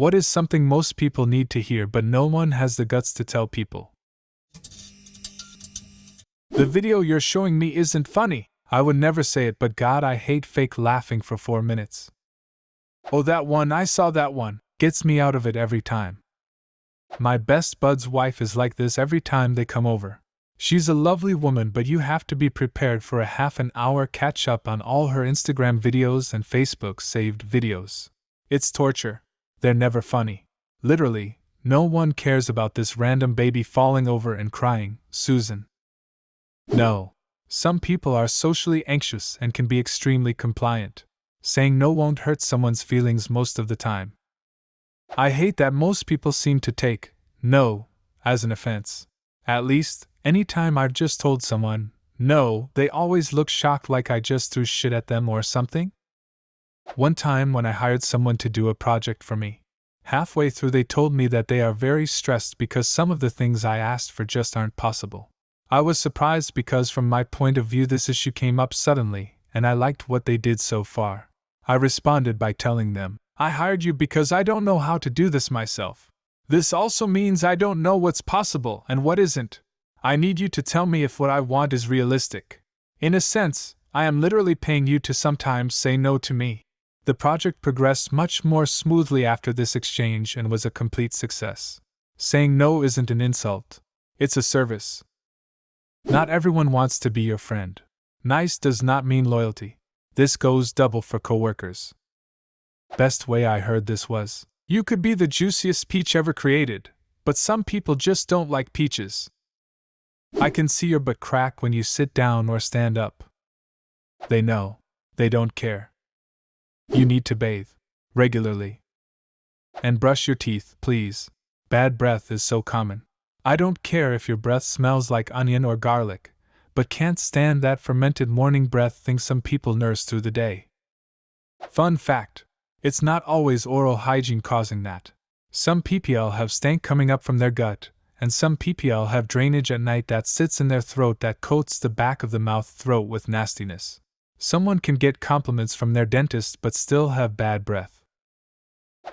What is something most people need to hear but no one has the guts to tell people? The video you're showing me isn't funny. I would never say it, but God, I hate fake laughing for 4 minutes. Oh, that one, I saw that one. Gets me out of it every time. My best bud's wife is like this every time they come over. She's a lovely woman, but you have to be prepared for a half an hour catch up on all her Instagram videos and Facebook saved videos. It's torture. They're never funny. Literally, no one cares about this random baby falling over and crying, Susan. No. Some people are socially anxious and can be extremely compliant. Saying no won't hurt someone's feelings most of the time. I hate that most people seem to take no as an offense. At least, anytime I've just told someone no, they always look shocked like I just threw shit at them or something. One time when I hired someone to do a project for me, halfway through they told me that they are very stressed because some of the things I asked for just aren't possible. I was surprised because from my point of view this issue came up suddenly, and I liked what they did so far. I responded by telling them, I hired you because I don't know how to do this myself. This also means I don't know what's possible and what isn't. I need you to tell me if what I want is realistic. In a sense, I am literally paying you to sometimes say no to me. The project progressed much more smoothly after this exchange and was a complete success. Saying no isn't an insult. It's a service. Not everyone wants to be your friend. Nice does not mean loyalty. This goes double for coworkers. Best way I heard this was, you could be the juiciest peach ever created, but some people just don't like peaches. I can see your butt crack when you sit down or stand up. They know. They don't care. You need to bathe regularly. And brush your teeth, please. Bad breath is so common. I don't care if your breath smells like onion or garlic, but can't stand that fermented morning breath thing some people nurse through the day. Fun fact. It's not always oral hygiene causing that. Some PPL have stank coming up from their gut, and some PPL have drainage at night that sits in their throat that coats the back of the mouth throat with nastiness. Someone can get compliments from their dentist but still have bad breath.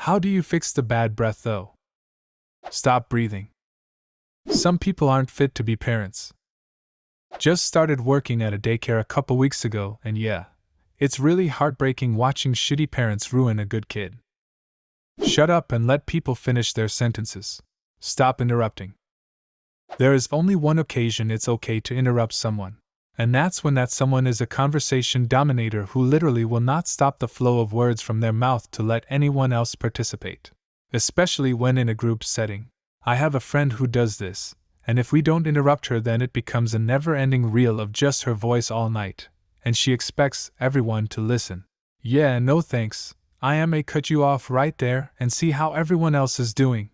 How do you fix the bad breath though? Stop breathing. Some people aren't fit to be parents. Just started working at a daycare a couple weeks ago, and yeah, it's really heartbreaking watching shitty parents ruin a good kid. Shut up and let people finish their sentences. Stop interrupting. There is only one occasion it's okay to interrupt someone, and that's when that someone is a conversation dominator who literally will not stop the flow of words from their mouth to let anyone else participate. Especially when in a group setting. I have a friend who does this, and if we don't interrupt her then it becomes a never-ending reel of just her voice all night, and she expects everyone to listen. Yeah, no thanks, I may cut you off right there and see how everyone else is doing.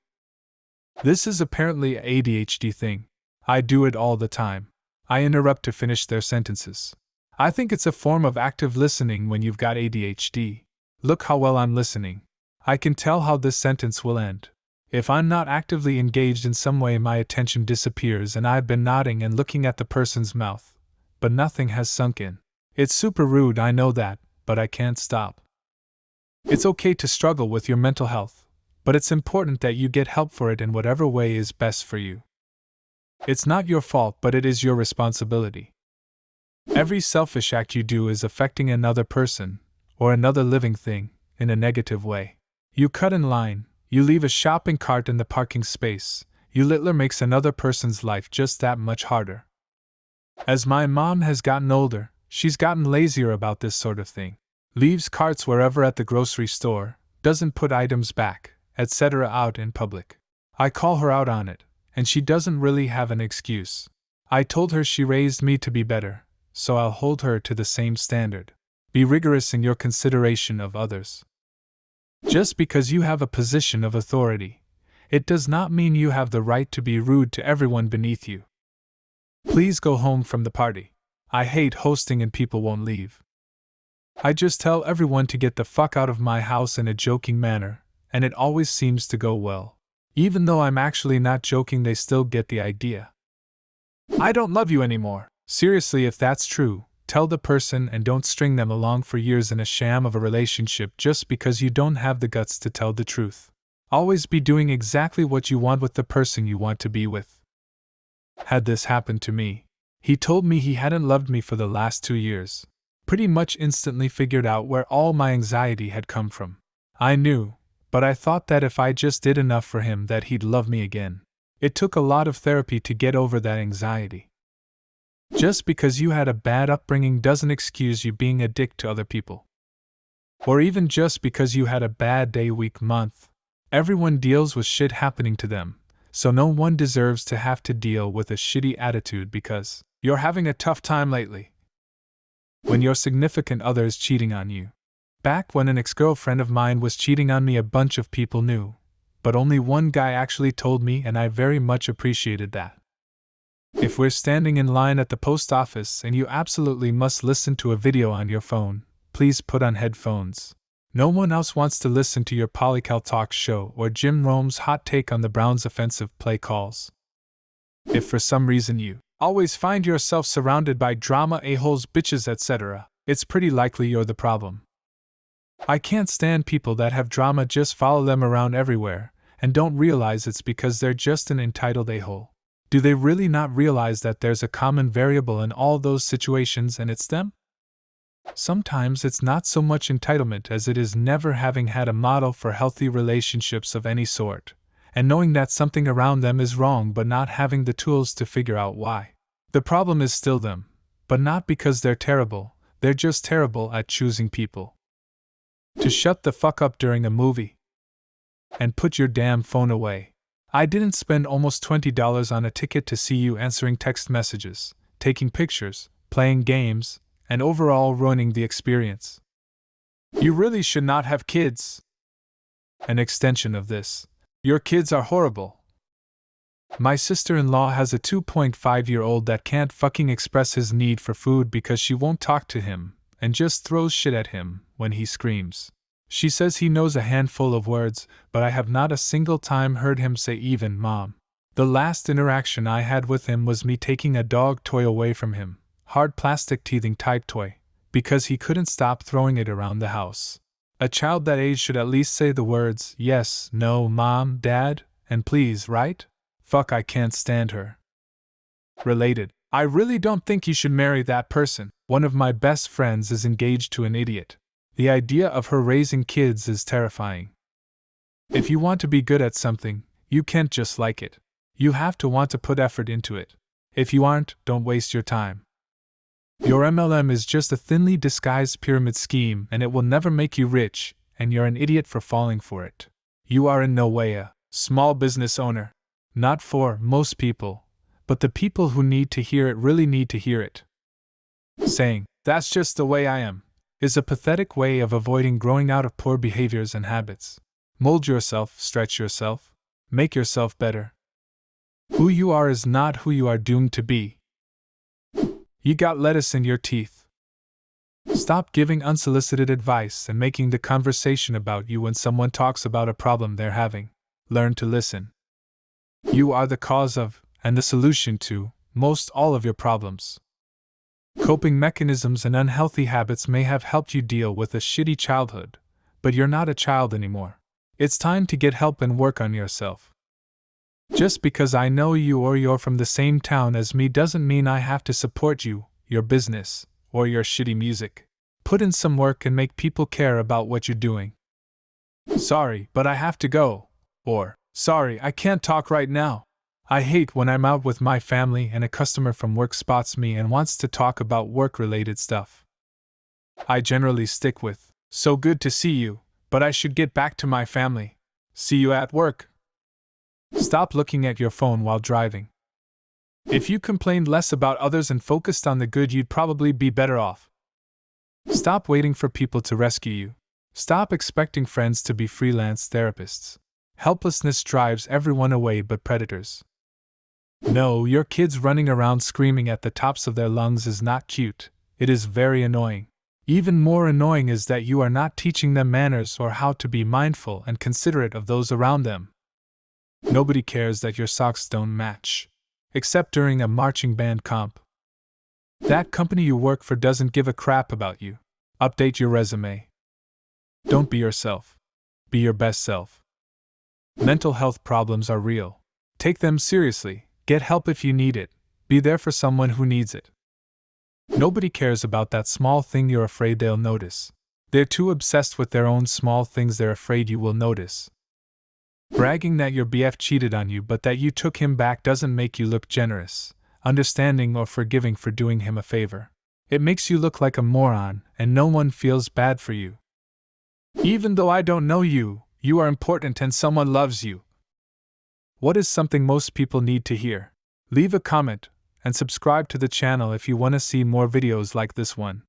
This is apparently an ADHD thing. I do it all the time. I interrupt to finish their sentences. I think it's a form of active listening when you've got ADHD. Look how well I'm listening. I can tell how this sentence will end. If I'm not actively engaged in some way, my attention disappears and I've been nodding and looking at the person's mouth, but nothing has sunk in. It's super rude, I know that, but I can't stop. It's okay to struggle with your mental health, but it's important that you get help for it in whatever way is best for you. It's not your fault, but it is your responsibility. Every selfish act you do is affecting another person, or another living thing, in a negative way. You cut in line, you leave a shopping cart in the parking space, you littler makes another person's life just that much harder. As my mom has gotten older, she's gotten lazier about this sort of thing. Leaves carts wherever at the grocery store, doesn't put items back, etc. out in public. I call her out on it, and she doesn't really have an excuse. I told her she raised me to be better, so I'll hold her to the same standard. Be rigorous in your consideration of others. Just because you have a position of authority, it does not mean you have the right to be rude to everyone beneath you. Please go home from the party. I hate hosting and people won't leave. I just tell everyone to get the fuck out of my house in a joking manner, and it always seems to go well. Even though I'm actually not joking, they still get the idea. I don't love you anymore. Seriously, if that's true, tell the person and don't string them along for years in a sham of a relationship just because you don't have the guts to tell the truth. Always be doing exactly what you want with the person you want to be with. Had this happened to me, he told me he hadn't loved me for the last 2 years. Pretty much instantly figured out where all my anxiety had come from. I knew, but I thought that if I just did enough for him that he'd love me again. It took a lot of therapy to get over that anxiety. Just because you had a bad upbringing doesn't excuse you being a dick to other people. Or even just because you had a bad day, week, month. Everyone deals with shit happening to them, so no one deserves to have to deal with a shitty attitude because you're having a tough time lately. When your significant other is cheating on you. Back when an ex-girlfriend of mine was cheating on me, a bunch of people knew, but only one guy actually told me, and I very much appreciated that. If we're standing in line at the post office and you absolutely must listen to a video on your phone, please put on headphones. No one else wants to listen to your Polycal talk show or Jim Rome's hot take on the Browns' offensive play calls. If for some reason you always find yourself surrounded by drama, a-holes, bitches, etc., it's pretty likely you're the problem. I can't stand people that have drama, just follow them around everywhere, and don't realize it's because they're just an entitled a-hole. Do they really not realize that there's a common variable in all those situations, and it's them? Sometimes it's not so much entitlement as it is never having had a model for healthy relationships of any sort, and knowing that something around them is wrong but not having the tools to figure out why. The problem is still them, but not because they're terrible, they're just terrible at choosing people. To shut the fuck up during a movie. And put your damn phone away. I didn't spend almost $20 on a ticket to see you answering text messages, taking pictures, playing games, and overall ruining the experience. You really should not have kids. An extension of this. Your kids are horrible. My sister-in-law has a 2.5-year-old that can't fucking express his need for food because she won't talk to him, and just throws shit at him when he screams. She says he knows a handful of words, but I have not a single time heard him say even "Mom." The last interaction I had with him was me taking a dog toy away from him, hard plastic teething type toy, because he couldn't stop throwing it around the house. A child that age should at least say the words yes, no, mom, dad, and please, right? Fuck, I can't stand her. Related. I really don't think you should marry that person. One of my best friends is engaged to an idiot. The idea of her raising kids is terrifying. If you want to be good at something, you can't just like it. You have to want to put effort into it. If you aren't, don't waste your time. Your MLM is just a thinly disguised pyramid scheme, and it will never make you rich, and you're an idiot for falling for it. You are in no way a small business owner. Not for most people, but the people who need to hear it really need to hear it. Saying, "That's just the way I am," is a pathetic way of avoiding growing out of poor behaviors and habits. Mold yourself, stretch yourself, make yourself better. Who you are is not who you are doomed to be. You got lettuce in your teeth. Stop giving unsolicited advice and making the conversation about you when someone talks about a problem they're having. Learn to listen. You are the cause of, and the solution to, most all of your problems. Coping mechanisms and unhealthy habits may have helped you deal with a shitty childhood, but you're not a child anymore. It's time to get help and work on yourself. Just because I know you or you're from the same town as me doesn't mean I have to support you, your business, or your shitty music. Put in some work and make people care about what you're doing. Sorry, but I have to go. Or, sorry, I can't talk right now. I hate when I'm out with my family and a customer from work spots me and wants to talk about work-related stuff. I generally stick with, "So good to see you, but I should get back to my family. See you at work." Stop looking at your phone while driving. If you complained less about others and focused on the good, you'd probably be better off. Stop waiting for people to rescue you. Stop expecting friends to be freelance therapists. Helplessness drives everyone away but predators. No, your kids running around screaming at the tops of their lungs is not cute. It is very annoying. Even more annoying is that you are not teaching them manners or how to be mindful and considerate of those around them. Nobody cares that your socks don't match. Except during a marching band comp. That company you work for doesn't give a crap about you. Update your resume. Don't be yourself. Be your best self. Mental health problems are real. Take them seriously, get help if you need it, be there for someone who needs it. Nobody cares about that small thing you're afraid they'll notice. They're too obsessed with their own small things they're afraid you will notice. Bragging that your BF cheated on you but that you took him back doesn't make you look generous, understanding, or forgiving for doing him a favor. It makes you look like a moron, and no one feels bad for you. Even though I don't know you, you are important and someone loves you. What is something most people need to hear? Leave a comment and subscribe to the channel if you want to see more videos like this one.